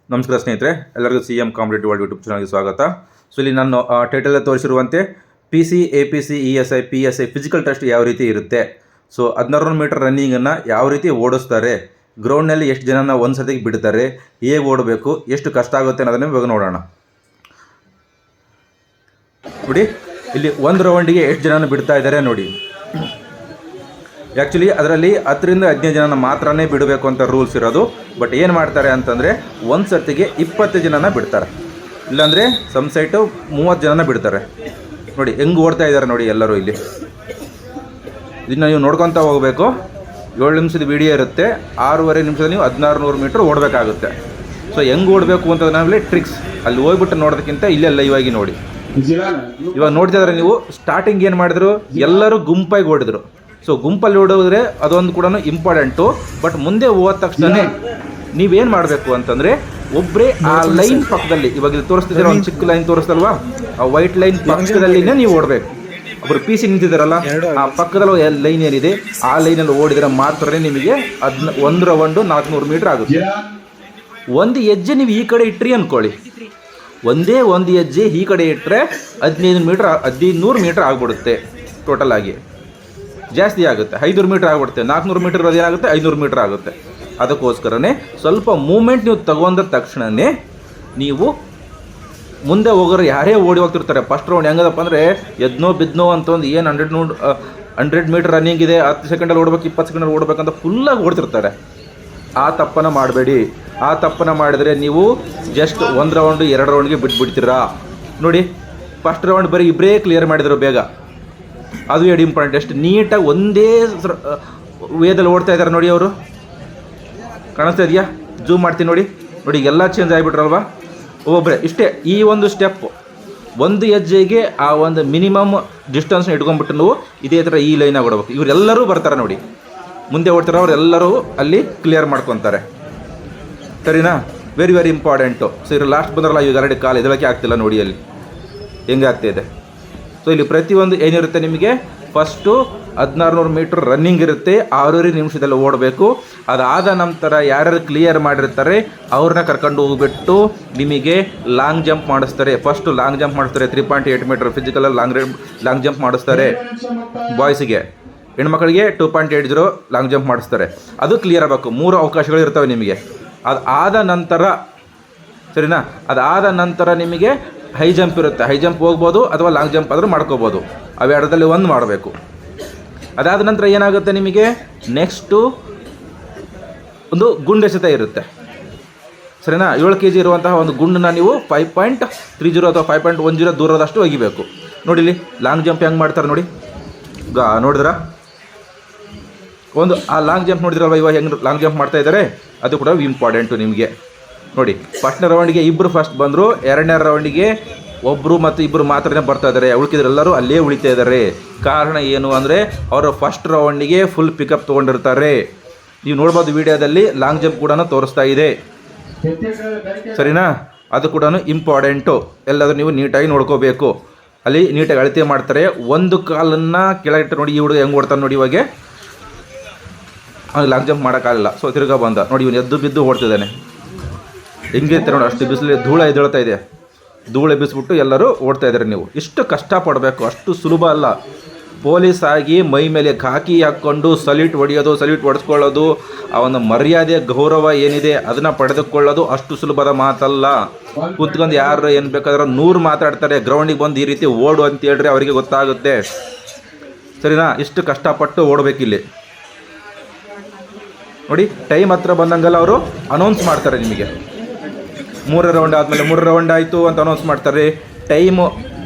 ನಮಸ್ಕಾರ ಸ್ನೇಹಿತರೆ, ಎಲ್ಲರಿಗೂ CM ಕಾಂಪಿಟೇಟಿವ್ ವರ್ಲ್ಡ್ ಯೂಟ್ಯೂಬ್ ಚಾನಲ್ಗೆ ಸ್ವಾಗತ. ಸೊ ಇಲ್ಲಿ ನಾನು ಟೈಟಲಲ್ಲಿ ತೋರಿಸಿರುವಂತೆ PC, APC, ESI, PSI physical test ಯಾವ ರೀತಿ ಇರುತ್ತೆ, ಸೊ 1600 ಮೀಟರ್ ರನ್ನಿಂಗನ್ನು ಯಾವ ರೀತಿ ಓಡಿಸ್ತಾರೆ, ಗ್ರೌಂಡ್ನಲ್ಲಿ ಎಷ್ಟು ಜನನ ಒಂದು ಸತಿಗೆ ಬಿಡ್ತಾರೆ, ಹೇಗೆ ಓಡಬೇಕು, ಎಷ್ಟು ಕಷ್ಟ ಆಗುತ್ತೆ ಅನ್ನೋದನ್ನು ಇವಾಗ ನೋಡೋಣ. ನೋಡಿ, ಇಲ್ಲಿ ಒಂದು ರೌಂಡಿಗೆ ಎಷ್ಟು ಜನನ ಬಿಡ್ತಾ ಇದ್ದಾರೆ ನೋಡಿ. ಆ್ಯಕ್ಚುಲಿ ಅದರಲ್ಲಿ 10 ರಿಂದ 15 ಜನನ ಮಾತ್ರನೇ ಬಿಡಬೇಕು ಅಂತ ರೂಲ್ಸ್ ಇರೋದು. ಬಟ್ ಏನು ಮಾಡ್ತಾರೆ ಅಂತಂದರೆ ಒಂದು ಸರ್ತಿಗೆ 20 ಜನನ ಬಿಡ್ತಾರೆ, ಇಲ್ಲಾಂದರೆ ಸಮ್ ಸೈಟು 30 ಜನನ ಬಿಡ್ತಾರೆ. ನೋಡಿ ಹೆಂಗೆ ಓಡ್ತಾ ಇದ್ದಾರೆ ನೋಡಿ ಎಲ್ಲರೂ. ಇಲ್ಲಿ ಇದನ್ನು ನೀವು ನೋಡ್ಕೊತಾ ಹೋಗಬೇಕು. 7 ನಿಮಿಷದ ವಿಡಿಯೋ ಇರುತ್ತೆ, 6.5 ನಿಮಿಷದಲ್ಲಿ ನೀವು 1600 ಮೀಟ್ರ್ ಓಡಬೇಕಾಗುತ್ತೆ. ಸೊ ಹೆಂಗೆ ಓಡಬೇಕು ಅಂತಂದ್ರೆ ಟ್ರಿಕ್ಸ್ ಅಲ್ಲಿ ಹೋಗ್ಬಿಟ್ಟು ನೋಡೋದಕ್ಕಿಂತ ಇಲ್ಲೇ ಲೈವ್ ಆಗಿ ನೋಡಿ. ಇವಾಗ ನೋಡ್ತಾ ಇದ್ದಾರೆ ನೀವು, ಸ್ಟಾರ್ಟಿಂಗ್ ಏನು ಮಾಡಿದ್ರು, ಎಲ್ಲರೂ ಗುಂಪಾಗಿ ಓಡಿದ್ರು. ಸೊ ಗುಂಪಲ್ಲಿ ಓಡೋದ್ರೆ ಅದೊಂದು ಕೂಡ ಇಂಪಾರ್ಟೆಂಟು. ಬಟ್ ಮುಂದೆ ಹೋದ ತಕ್ಷಣ ನೀವೇನು ಮಾಡಬೇಕು ಅಂತಂದರೆ, ಒಬ್ಬರೇ ಆ ಲೈನ್ ಪಕ್ಕದಲ್ಲಿ, ಇವಾಗ ಇಲ್ಲಿ ತೋರಿಸ್ತಿದ್ದೀರ ಒಂದು ಚಿಕ್ಕ ಲೈನ್ ತೋರಿಸ್ತಲ್ವಾ, ಆ ವೈಟ್ ಲೈನ್ ಪಕ್ಕದಲ್ಲಿನೇ ನೀವು ಓಡಬೇಕು. ಒಬ್ಬರು PC ನಿಂತಿದ್ದಾರಲ್ಲ, ಆ ಪಕ್ಕದಲ್ಲಿ ಲೈನ್ ಏನಿದೆ ಆ ಲೈನಲ್ಲಿ ಓಡಿದರೆ ಮಾತ್ರ ನಿಮಗೆ ಒಂದು ರೌಂಡು 400 ಮೀಟ್ರ್ ಆಗುತ್ತೆ. ಒಂದು ಹೆಜ್ಜೆ ನೀವು ಈ ಕಡೆ ಇಟ್ರಿ ಅಂದ್ಕೊಳ್ಳಿ, ಒಂದೇ ಒಂದು ಹೆಜ್ಜೆ ಈ ಕಡೆ ಇಟ್ಟರೆ 1500 ಮೀಟ್ರ್ ಆಗಿಬಿಡುತ್ತೆ. ಟೋಟಲ್ ಆಗಿ ಜಾಸ್ತಿ ಆಗುತ್ತೆ, 500 ಮೀಟ್ರ್ ಆಗಿಬಿಡುತ್ತೆ. 400 ಮೀಟ್ರ್ ಇರೋದು ಏನಾಗುತ್ತೆ, 500 ಮೀಟ್ರ್ ಆಗುತ್ತೆ. ಅದಕ್ಕೋಸ್ಕರನೇ ಸ್ವಲ್ಪ ಮೂಮೆಂಟ್ ನೀವು ತಗೊಂಡ ತಕ್ಷಣವೇ ನೀವು ಮುಂದೆ ಹೋಗೋರು ಯಾರೇ ಓಡಿ ಹೋಗ್ತಿರ್ತಾರೆ. ಫಸ್ಟ್ ರೌಂಡ್ ಹೆಂಗದಪ್ಪ ಅಂದರೆ ಎದ್ನೋ ಬಿದ್ನೋ ಅಂತ ಒಂದು ಏನು 100 ಮೀಟ್ರ್ ರನ್ನಿಂಗ್ ಇದೆ, 10 ಸೆಕೆಂಡಲ್ಲಿ ಓಡ್ಬೇಕು, 20 ಸೆಕೆಂಡಲ್ಲಿ ಓಡಬೇಕಂತ ಫುಲ್ಲಾಗಿ ಓಡ್ತಿರ್ತಾರೆ. ಆ ತಪ್ಪನ್ನು ಮಾಡಬೇಡಿ. ಆ ತಪ್ಪನ್ನು ಮಾಡಿದರೆ ನೀವು ಜಸ್ಟ್ 1 ರೌಂಡು 2 ರೌಂಡ್ಗೆ ಬಿಟ್ಬಿಡ್ತೀರಾ. ನೋಡಿ, ಫಸ್ಟ್ ರೌಂಡ್ ಬರೀ ಇಬ್ಬರೇ ಕ್ಲಿಯರ್ ಮಾಡಿದ್ರು ಬೇಗ. ಅದು ಎರಡು ಇಂಪಾರ್ಟೆಂಟ್. ಎಷ್ಟು ನೀಟಾಗಿ ಒಂದೇ ವೇದಲ್ಲಿ ಓಡ್ತಾ ಇದ್ದಾರೆ ನೋಡಿ. ಅವರು ಕಾಣಿಸ್ತಾ ಇದೆಯಾ? ಜೂಮ್ ಮಾಡ್ತೀನಿ ನೋಡಿ. ನೋಡಿ ಎಲ್ಲ ಚೇಂಜ್ ಆಗಿಬಿಟ್ರಲ್ವಾ ಒಬ್ಬೊಬ್ಬರೇ. ಇಷ್ಟೇ, ಈ ಒಂದು ಸ್ಟೆಪ್, ಒಂದು ಹೆಜ್ಜೆಗೆ ಆ ಒಂದು ಮಿನಿಮಮ್ ಡಿಸ್ಟೆನ್ಸ್ನ ಇಟ್ಕೊಂಡ್ಬಿಟ್ಟು ನಾವು ಇದೇ ಥರ ಈ ಲೈನಾಗಿ ಓಡಬೇಕು. ಇವರೆಲ್ಲರೂ ಬರ್ತಾರೆ ನೋಡಿ, ಮುಂದೆ ಓಡ್ತಾರೆ, ಅವರೆಲ್ಲರೂ ಅಲ್ಲಿ ಕ್ಲಿಯರ್ ಮಾಡ್ಕೊತಾರೆ. ಸರಿನಾ? Very very important. ಸೊ ಇವರು ಲಾಸ್ಟ್ ಬಂದ್ರಲ್ಲ, ಈಗ ಆಲ್ರೆಡಿ ಕಾಲು ಎದಳಕ್ಕೆ ಆಗ್ತಿಲ್ಲ ನೋಡಿ, ಅಲ್ಲಿ ಹೆಂಗೆ ಆಗ್ತಾಯಿದೆ. ಸೊ ಇಲ್ಲಿ ಪ್ರತಿಯೊಂದು ಏನಿರುತ್ತೆ ನಿಮಗೆ, ಫಸ್ಟು 1600 ಮೀಟ್ರ್ ರನ್ನಿಂಗ್ ಇರುತ್ತೆ, 6.5 ನಿಮಿಷದಲ್ಲಿ ಓಡಬೇಕು. ಅದಾದ ನಂತರ ಯಾರ್ಯಾರು ಕ್ಲಿಯರ್ ಮಾಡಿರ್ತಾರೆ ಅವ್ರನ್ನ ಕರ್ಕೊಂಡು ಹೋಗ್ಬಿಟ್ಟು ನಿಮಗೆ ಲಾಂಗ್ ಜಂಪ್ ಮಾಡಿಸ್ತಾರೆ. ಫಸ್ಟು ಲಾಂಗ್ ಜಂಪ್ ಮಾಡಿಸ್ತಾರೆ, 3.8 ಮೀಟ್ರ್ ಫಿಸಿಕಲಲ್ಲಿ ಲಾಂಗ್ ಜಂಪ್ ಮಾಡಿಸ್ತಾರೆ ಬಾಯ್ಸಿಗೆ. ಹೆಣ್ಮಕ್ಳಿಗೆ 2.80 ಲಾಂಗ್ ಜಂಪ್ ಮಾಡಿಸ್ತಾರೆ. ಅದು ಕ್ಲಿಯರ್ ಆಗಬೇಕು. 3 ಅವಕಾಶಗಳು ಇರ್ತವೆ ನಿಮಗೆ. ಅದಾದ ನಂತರ, ಸರಿನಾ, ಅದಾದ ನಂತರ ನಿಮಗೆ ಹೈ ಜಂಪ್ ಇರುತ್ತೆ. ಹೈ ಜಂಪ್ ಹೋಗ್ಬೋದು ಅಥವಾ ಲಾಂಗ್ ಜಂಪ್ ಆದರೂ ಮಾಡ್ಕೋಬೋದು. ಅವೆರಡರಲ್ಲಿ ಒಂದು ಮಾಡಬೇಕು. ಅದಾದ ನಂತರ ಏನಾಗುತ್ತೆ ನಿಮಗೆ, ನೆಕ್ಸ್ಟು ಒಂದು ಗುಂಡೆಸೆತ ಇರುತ್ತೆ. ಸರಿನಾ? 7 kg ಇರುವಂತಹ ಒಂದು ಗುಂಡನ್ನ ನೀವು 5.30 ಅಥವಾ 5.10 ದೂರದಷ್ಟು ಒಗಿಬೇಕು. ನೋಡಿ ಇಲ್ಲಿ ಲಾಂಗ್ ಜಂಪ್ ಹೆಂಗೆ ಮಾಡ್ತಾರೆ ನೋಡಿ. ನೋಡಿದ್ರಾ? ಒಂದು ಆ ಲಾಂಗ್ ಜಂಪ್ ನೋಡಿದ್ರಲ್ವ, ಇವಾಗ ಹೆಂಗೆ ಲಾಂಗ್ ಜಂಪ್ ಮಾಡ್ತಾ ಇದ್ದಾರೆ, ಅದು ಕೂಡ ಇಂಪಾರ್ಟೆಂಟು ನಿಮಗೆ. ನೋಡಿ, ಫಸ್ಟ್ನೇ ರೌಂಡಿಗೆ ಇಬ್ಬರು ಫಸ್ಟ್ ಬಂದರು, 2ನೇ ರೌಂಡಿಗೆ ಒಬ್ಬರು ಮತ್ತು ಇಬ್ಬರು ಮಾತ್ರನೇ ಬರ್ತಾ ಇದ್ದಾರೆ. ಉಳ್ಕಿದ್ರೆಲ್ಲರೂ ಅಲ್ಲೇ ಉಳಿತಾ ಇದ್ದಾರೆ. ಕಾರಣ ಏನು ಅಂದರೆ, ಅವರು ಫಸ್ಟ್ ರೌಂಡಿಗೆ ಫುಲ್ ಪಿಕಪ್ ತೊಗೊಂಡಿರ್ತಾರೆ. ನೀವು ನೋಡ್ಬೋದು ವಿಡಿಯೋದಲ್ಲಿ ಲಾಂಗ್ ಜಂಪ್ ಕೂಡ ತೋರಿಸ್ತಾ ಇದೆ. ಸರಿನಾ? ಅದು ಕೂಡ ಇಂಪಾರ್ಟೆಂಟು. ಎಲ್ಲಾದರೂ ನೀವು ನೀಟಾಗಿ ನೋಡ್ಕೋಬೇಕು. ಅಲ್ಲಿ ನೀಟಾಗಿ ಅಳತೆ ಮಾಡ್ತಾರೆ. ಒಂದು ಕಾಲನ್ನು ಕೆಳಗಿಟ್ಟು ನೋಡಿ, ಈ ಹುಡುಗ ಹೆಂಗೆ ಓಡ್ತಾನೆ ನೋಡಿ. ಇವಾಗ ಲಾಂಗ್ ಜಂಪ್ ಮಾಡೋಕ್ಕಾಗಲ್ಲ. ಸೊ ತಿರ್ಗಾ ಬಂದ ನೋಡಿ, ಇವನು ಎದ್ದು ಬಿದ್ದು ಓಡ್ತಿದ್ದಾನೆ. ಹೆಂಗಿರ್ತಾರೆ ನೋಡಿ, ಅಷ್ಟು ಬಿಸಿಲು ಧೂಳ ಎದ್ದೇಳ್ತಾ ಇದೆ. ಧೂಳು ಎಬ್ಬಿಸ್ಬಿಟ್ಟು ಎಲ್ಲರೂ ಓಡ್ತಾ ಇದ್ದಾರೆ. ನೀವು ಇಷ್ಟು ಕಷ್ಟಪಡಬೇಕು, ಅಷ್ಟು ಸುಲಭ ಅಲ್ಲ. ಪೊಲೀಸ್ ಆಗಿ ಮೈ ಮೇಲೆ ಖಾಕಿ ಹಾಕ್ಕೊಂಡು ಸಲ್ಯೂಟ್ ಹೊಡೆಯೋದು, ಸಲ್ಯೂಟ್ ಹೊಡೆಸ್ಕೊಳ್ಳೋದು, ಆ ಒಂದು ಮರ್ಯಾದೆ ಗೌರವ ಏನಿದೆ ಅದನ್ನು ಪಡೆದುಕೊಳ್ಳೋದು ಅಷ್ಟು ಸುಲಭದ ಮಾತಲ್ಲ. ಕೂತ್ಕೊಂಡು ಯಾರು ಏನು ಬೇಕಾದ್ರೆ 100 ಮಾತಾಡ್ತಾರೆ. ಗ್ರೌಂಡಿಗೆ ಬಂದು ಈ ರೀತಿ ಓಡು ಅಂತ ಹೇಳ್ರಿ, ಅವರಿಗೆ ಗೊತ್ತಾಗುತ್ತೆ. ಸರಿನಾ? ಇಷ್ಟು ಕಷ್ಟಪಟ್ಟು ಓಡಬೇಕಿಲ್ಲಿ. ನೋಡಿ, ಟೈಮ್ ಹತ್ರ ಬಂದಂಗೆಲ್ಲ ಅವರು ಅನೌನ್ಸ್ ಮಾಡ್ತಾರೆ ನಿಮಗೆ. 3 ರೌಂಡ್ ಆದಮೇಲೆ 3 ರೌಂಡ್ ಆಯಿತು ಅಂತ ಅನೌನ್ಸ್ ಮಾಡ್ತಾರೆ. ಟೈಮು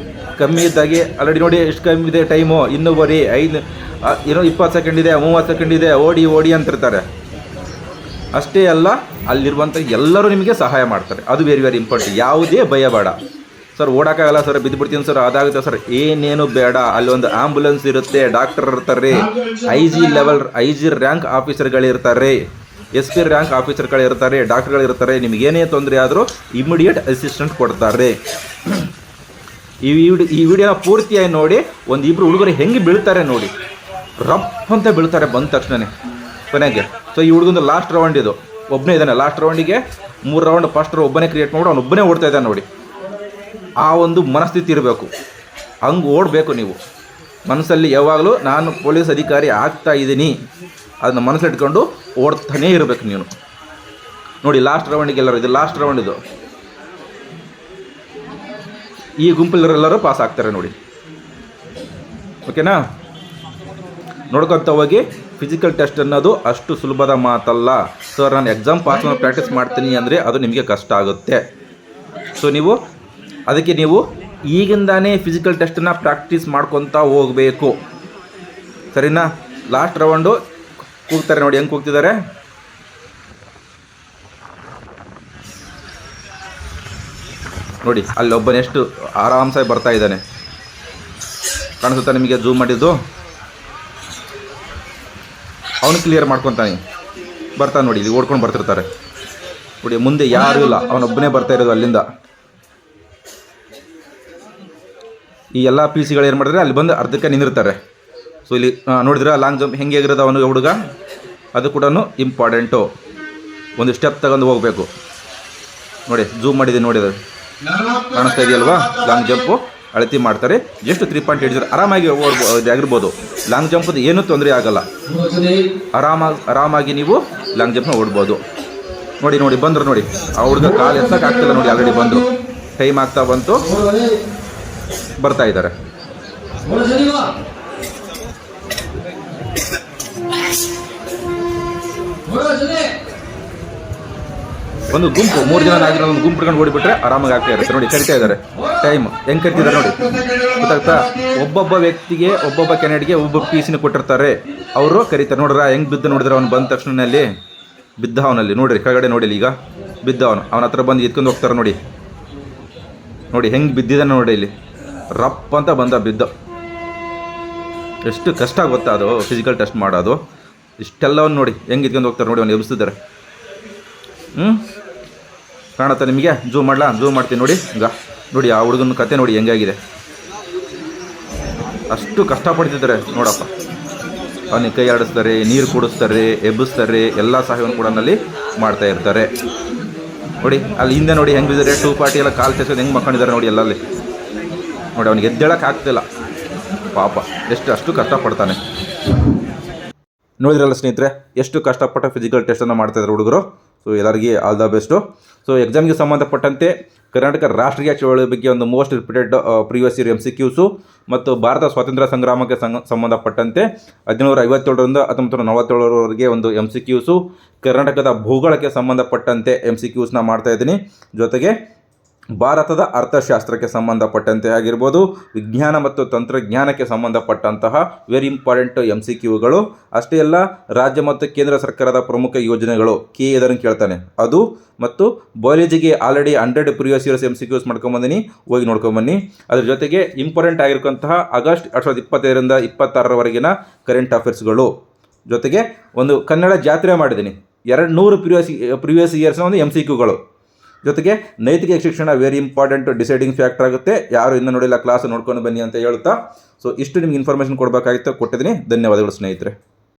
ಕಮ್ಮಿ ಇದ್ದಾಗೆ ಆಲ್ರೆಡಿ ನೋಡಿ ಎಷ್ಟು ಕಮ್ಮಿ ಇದೆ ಟೈಮು, ಇನ್ನೂ ಬರೀ 20 ಸೆಕೆಂಡ್ ಇದೆ, 30 ಸೆಕೆಂಡ್ ಇದೆ, ಓಡಿ ಅಂತಿರ್ತಾರೆ. ಅಷ್ಟೇ ಅಲ್ಲ, ಅಲ್ಲಿರುವಂಥ ಎಲ್ಲರೂ ನಿಮಗೆ ಸಹಾಯ ಮಾಡ್ತಾರೆ. ಅದು ವೆರಿ ವೆರಿ ಇಂಪಾರ್ಟೆಂಟ್. ಯಾವುದೇ ಭಯ ಬೇಡ. ಸರ್ ಓಡೋಕ್ಕಾಗಲ್ಲ ಸರ್, ಬಿದ್ದುಬಿಡ್ತೀನಿ ಸರ್, ಅದಾಗುತ್ತೆ ಸರ್, ಏನೇನು ಬೇಡ. ಅಲ್ಲಿ ಒಂದು ಆಂಬುಲೆನ್ಸ್ ಇರುತ್ತೆ, ಡಾಕ್ಟರ್ ಇರ್ತಾರೆ, IG ರ್ಯಾಂಕ್ ಆಫೀಸರ್ಗಳಿರ್ತಾರೆ, SP ರ್ಯಾಂಕ್ ಆಫೀಸರ್ಗಳಿರ್ತಾರೆ, ಡಾಕ್ಟರ್ಗಳಿರ್ತಾರೆ. ನಿಮಗೇನೇ ತೊಂದರೆ ಆದರೂ ಇಮಿಡಿಯೇಟ್ ಅಸಿಸ್ಟೆಂಟ್ ಕೊಡ್ತಾರೆ. ಈ ವಿಡಿಯೋನ ಪೂರ್ತಿಯಾಗಿ ನೋಡಿ. ಒಂದು ಇಬ್ಬರು ಹುಡುಗರು ಹೆಂಗೆ ಬೀಳ್ತಾರೆ ನೋಡಿ, ರಫ್ ಅಂತ ಬೀಳ್ತಾರೆ ಬಂದ ತಕ್ಷಣವೇ ಕೊನೆಗೆ. ಸೊ ಈ ಹುಡುಗಂದು ಲಾಸ್ಟ್ ರೌಂಡ್ ಇದು. ಒಬ್ಬನೇ ಇದ್ದಾನೆ. ಲಾಸ್ಟ್ ರೌಂಡಿಗೆ 3 ರೌಂಡ್ ಫಸ್ಟ್ ಒಬ್ಬನೇ ಕ್ರಿಯೇಟ್ ಮಾಡಿ ಅವ್ನು ಒಬ್ಬನೇ ಓಡ್ತಾ ಇದ್ದಾನೆ ನೋಡಿ. ಆ ಒಂದು ಮನಸ್ಥಿತಿ ಇರಬೇಕು, ಹಂಗೆ ಓಡಬೇಕು ನೀವು. ಮನಸ್ಸಲ್ಲಿ ಯಾವಾಗಲೂ ನಾನು ಪೊಲೀಸ್ ಅಧಿಕಾರಿ ಆಗ್ತಾ ಇದ್ದೀನಿ ಅದನ್ನ ಮನಸ್ಸಿಟ್ಕೊಂಡು ಓಡ್ತಾನೇ ಇರಬೇಕು ನೀನು. ನೋಡಿ ಲಾಸ್ಟ್ ರೌಂಡಿಗೆ ಎಲ್ಲರೂ, ಇದು ಲಾಸ್ಟ್ ರೌಂಡ್ ಇದು. ಈ ಗುಂಪಲ್ಲರೆಲ್ಲರೂ ಪಾಸ್ ಆಗ್ತಾರೆ ನೋಡಿ. ಓಕೆನಾ? ನೋಡ್ಕೊತ ಹೋಗಿ. ಫಿಸಿಕಲ್ ಟೆಸ್ಟ್ ಅನ್ನೋದು ಅಷ್ಟು ಸುಲಭದ ಮಾತಲ್ಲ. ಸರ್ ನಾನು ಎಕ್ಸಾಮ್ ಪಾಸ್ ಮಾಡಿ ಪ್ರಾಕ್ಟೀಸ್ ಮಾಡ್ತೀನಿ ಅಂದರೆ ಅದು ನಿಮಗೆ ಕಷ್ಟ ಆಗುತ್ತೆ. ಸೊ ಅದಕ್ಕೆ ನೀವು ಈಗಿಂದಾನೇ ಫಿಸಿಕಲ್ ಟೆಸ್ಟನ್ನು ಪ್ರಾಕ್ಟೀಸ್ ಮಾಡ್ಕೊತಾ ಹೋಗಬೇಕು, ಸರಿನಾ? ಲಾಸ್ಟ್ ರೌಂಡು ಕೂಗ್ತಾರೆ ನೋಡಿ, ಹೆಂಗೆ ಕೂಗ್ತಿದ್ದಾರೆ ನೋಡಿ. ಅಲ್ಲೊಬ್ಬನೆಷ್ಟು ಆರಾಮ್ಸಾಗಿ ಬರ್ತಾ ಇದ್ದಾನೆ, ಕಾಣಿಸುತ್ತಾ ನಿಮಗೆ? ಝೂಮ್ ಮಾಡಿದ್ದು ಅವನು ಕ್ಲಿಯರ್ ಮಾಡ್ಕೊತಾನೆ ಬರ್ತಾನೆ ನೋಡಿ. ಇಲ್ಲಿ ಓಡ್ಕೊಂಡು ಬರ್ತಿರ್ತಾರೆ ನೋಡಿ, ಮುಂದೆ ಯಾರೂ ಇಲ್ಲ, ಅವನೊಬ್ಬನೇ ಬರ್ತಾ ಇರೋದು ಅಲ್ಲಿಂದ. ಈ ಎಲ್ಲ ಪಿ ಸಿಗಳು ಏನು ಮಾಡಿದ್ರೆ ಅಲ್ಲಿ ಬಂದು ಅರ್ಧಕ್ಕೆ ನಿಂದಿರ್ತಾರೆ. ಸೊ ಇಲ್ಲಿ ನೋಡಿದ್ರೆ ಲಾಂಗ್ ಜಂಪ್ ಹೆಂಗೆ ಆಗಿರೋದು ಅವನಿಗೆ ಹುಡುಗ, ಅದು ಕೂಡ ಇಂಪಾರ್ಟೆಂಟು. ಒಂದು ಸ್ಟೆಪ್ ತಗೊಂಡು ಹೋಗಬೇಕು ನೋಡಿ. ಝೂಮ್ ಮಾಡಿದೆ ನೋಡಿ, ಅದು ಕಾಣಿಸ್ತಾ ಇದೆಯಲ್ವಾ? ಲಾಂಗ್ ಜಂಪು ಅಳತಿ ಮಾಡ್ತಾರೆ. ಎಷ್ಟು 3.80 ಆರಾಮಾಗಿ ಆಗಿರ್ಬೋದು. ಲಾಂಗ್ ಜಂಪದು ಏನೂ ತೊಂದರೆ ಆಗಲ್ಲ, ಆರಾಮಾಗಿ ನೀವು ಲಾಂಗ್ ಜಂಪ್ನ ಓಡ್ಬೋದು. ನೋಡಿ ಬಂದರು ನೋಡಿ, ಆ ಹುಡುಗ ಕಾಲು ಎತ್ತಕ್ಕಾಗ್ತಿಲ್ಲ ನೋಡಿ, ಆಲ್ರೆಡಿ ಬಂದರು. ಟೈಮ್ ಆಗ್ತಾ ಬಂತು, ಬರ್ತಾ ಇದ್ದಾರೆ. ಒಂದು ಗುಂಪು 3 ಜನ ಆಗಿರೋ ಒಂದು ಗುಂಪು ಹಿಡ್ಕೊಂಡು ಓಡಿಬಿಟ್ರೆ ಆರಾಮಾಗಿ ಆಗ್ತಾ ಇರುತ್ತೆ ನೋಡಿ. ಕರಿತಾ ಇದ್ದಾರೆ, ಟೈಮ್ ಹೆಂಗೆ ಕರಿತಿದ್ದಾರೆ ನೋಡಿ, ಗೊತ್ತಾಗ್ತಾ? ಒಬ್ಬೊಬ್ಬ ವ್ಯಕ್ತಿಗೆ, ಒಬ್ಬೊಬ್ಬ ಕ್ಯಾಂಡಿಡೇಟ್ಗೆ ಒಬ್ಬೊಬ್ಬ ಪೀಸಿನ ಕೊಟ್ಟಿರ್ತಾರೆ, ಅವರು ಕರೀತಾರೆ. ನೋಡ್ರ ಹೆಂಗೆ ಬಿದ್ದು ನೋಡಿದ್ರೆ ಅವ್ನು ಬಂದ ತಕ್ಷಣದಲ್ಲಿ ಬಿದ್ದ ಅವನಲ್ಲಿ ನೋಡಿರಿ, ಕೆಳಗಡೆ ನೋಡಿ, ಈಗ ಬಿದ್ದ ಅವನ ಹತ್ರ ಬಂದು ಎತ್ಕೊಂಡು ಹೋಗ್ತಾರೆ ನೋಡಿ. ಹೆಂಗೆ ಬಿದ್ದಿದ್ದಾನೆ ನೋಡಿ, ಇಲ್ಲಿ ರಪ್ ಅಂತ ಬಿದ್ದ. ಎಷ್ಟು ಕಷ್ಟ ಗೊತ್ತಾ ಅದು ಫಿಸಿಕಲ್ ಟೆಸ್ಟ್ ಮಾಡೋದು. ಇಷ್ಟೆಲ್ಲವನ್ನು ನೋಡಿ ಹೆಂಗೆ ಎತ್ಕೊಂಡು ಹೋಗ್ತಾರೆ ನೋಡಿ, ಅವ್ನು ಎಬ್ಬಿಸ್ತಿದ್ದಾರೆ. ಕಾಣುತ್ತಾ ನಿಮಗೆ? ಝೂಮ್ ಮಾಡ್ತೀನಿ ನೋಡಿ. ಈಗ ನೋಡಿ ಆ ಹುಡುಗನ ಕತೆ ನೋಡಿ ಹೆಂಗಾಗಿದೆ. ಅಷ್ಟು ಕಷ್ಟಪಡ್ತಿದ್ದಾರೆ ನೋಡಪ್ಪ. ಅವನಿಗೆ ಕೈ ಆಡಿಸ್ತಾರೆ, ನೀರು ಕುಡಿಸ್ತಾರೆ, ಎಬ್ಬಿಸ್ತಾರೆ, ಎಲ್ಲ ಸಹಾಯವನ್ನು ಕೂಡ ಅಲ್ಲಿ ಮಾಡ್ತಾ ಇರ್ತಾರೆ ನೋಡಿ. ಅಲ್ಲಿ ಹಿಂದೆ ನೋಡಿ ಹೆಂಗೆ ಬಿದ್ದರೆ 2 ಪಾರ್ಟಿ ಎಲ್ಲ ಕಾಲು ತೆಸೋದು ಹೆಂಗೆ ಮಕ್ಕೊಂಡಿದ್ದಾರೆ ನೋಡಿ ಎಲ್ಲಲ್ಲಿ ನೋಡಿ. ಅವ್ನಿಗೆ ಎದ್ದೇಳಕ್ಕೆ ಆಗ್ತಿಲ್ಲ ಪಾಪ, ಅಷ್ಟು ಕಷ್ಟಪಡ್ತಾನೆ. ನೋಡಿದ್ರಲ್ಲ ಸ್ನೇಹಿತರೆ, ಎಷ್ಟು ಕಷ್ಟಪಟ್ಟ ಫಿಸಿಕಲ್ ಟೆಸ್ಟನ್ನು ಮಾಡ್ತಾಯಿದ್ದಾರೆ ಹುಡುಗರು. ಸೊ ಎಲ್ಲರಿಗೆ ಆಲ್ ದ ಬೆಸ್ಟು. ಸೊ ಎಕ್ಸಾಮ್ಗೆ ಸಂಬಂಧಪಟ್ಟಂತೆ ಕರ್ನಾಟಕ ರಾಷ್ಟ್ರೀಯ ಚಳವಳಿ ಬಗ್ಗೆ ಒಂದು most repeated previous year MCQs ಮತ್ತು ಭಾರತ ಸ್ವಾತಂತ್ರ್ಯ ಸಂಗ್ರಾಮಕ್ಕೆ ಸಂಬಂಧಪಟ್ಟಂತೆ 1757ರಿಂದ 1947ರವರೆಗೆ ಒಂದು MCQs, ಕರ್ನಾಟಕದ ಭೂಗೋಳಕ್ಕೆ ಸಂಬಂಧಪಟ್ಟಂತೆ MCQsನ ಮಾಡ್ತಾಯಿದ್ದೀನಿ. ಜೊತೆಗೆ ಭಾರತದ ಅರ್ಥಶಾಸ್ತ್ರಕ್ಕೆ ಸಂಬಂಧಪಟ್ಟಂತೆ ಆಗಿರ್ಬೋದು, ವಿಜ್ಞಾನ ಮತ್ತು ತಂತ್ರಜ್ಞಾನಕ್ಕೆ ಸಂಬಂಧಪಟ್ಟಂತಹ ವೆರಿ ಇಂಪಾರ್ಟೆಂಟ್ MCQಗಳು. ಅಷ್ಟೇ ಅಲ್ಲ, ರಾಜ್ಯ ಮತ್ತು ಕೇಂದ್ರ ಸರ್ಕಾರದ ಪ್ರಮುಖ ಯೋಜನೆಗಳು ಇದನ್ನು ಕೇಳ್ತಾನೆ ಅದು. ಮತ್ತು ಬಯಾಲಜಿಗೆ ಆಲ್ರೆಡಿ 100 ಪ್ರೀವಿಯಸ್ ಇಯರ್ಸ್ MCQs ಮಾಡ್ಕೊಂಬಂದಿನಿ, ಹೋಗಿ ನೋಡ್ಕೊಂಬನ್ನಿ. ಅದ್ರ ಜೊತೆಗೆ ಇಂಪಾರ್ಟೆಂಟ್ ಆಗಿರ್ತಕ್ಕಂತಹ ಆಗಸ್ಟ್ 2025ರಿಂದ 2026ರವರೆಗಿನ ಕರೆಂಟ್ ಅಫೇರ್ಸ್ಗಳು. ಜೊತೆಗೆ ಒಂದು ಕನ್ನಡ ಜಾತ್ರೆ ಮಾಡಿದ್ದೀನಿ, 200 ಪ್ರೀವಿಯಸ್ ಇಯರ್ಸ್ನ ಒಂದು MCQಗಳು. ಜೊತೆಗೆ ನೈತಿಕ ಶಿಕ್ಷಣ ವೆರಿ ಇಂಪಾರ್ಟೆಂಟ್, ಡಿಸೈಡಿಂಗ್ ಫ್ಯಾಕ್ಟರ್ ಆಗುತ್ತೆ. ಯಾರು ಇನ್ನೂ ನೋಡಿಲ್ಲ ಕ್ಲಾಸ್ ನೋಡ್ಕೊಂಡು ಬನ್ನಿ ಅಂತ ಹೇಳ್ತಾ, ಸೊ ಇಷ್ಟು ನಿಮ್ಗೆ ಇನ್ಫಾರ್ಮೇಷನ್ ಕೊಡಬೇಕಾಗಿತ್ತು, ಕೊಟ್ಟಿದ್ದೀನಿ. ಧನ್ಯವಾದಗಳು ಸ್ನೇಹಿತರೆ.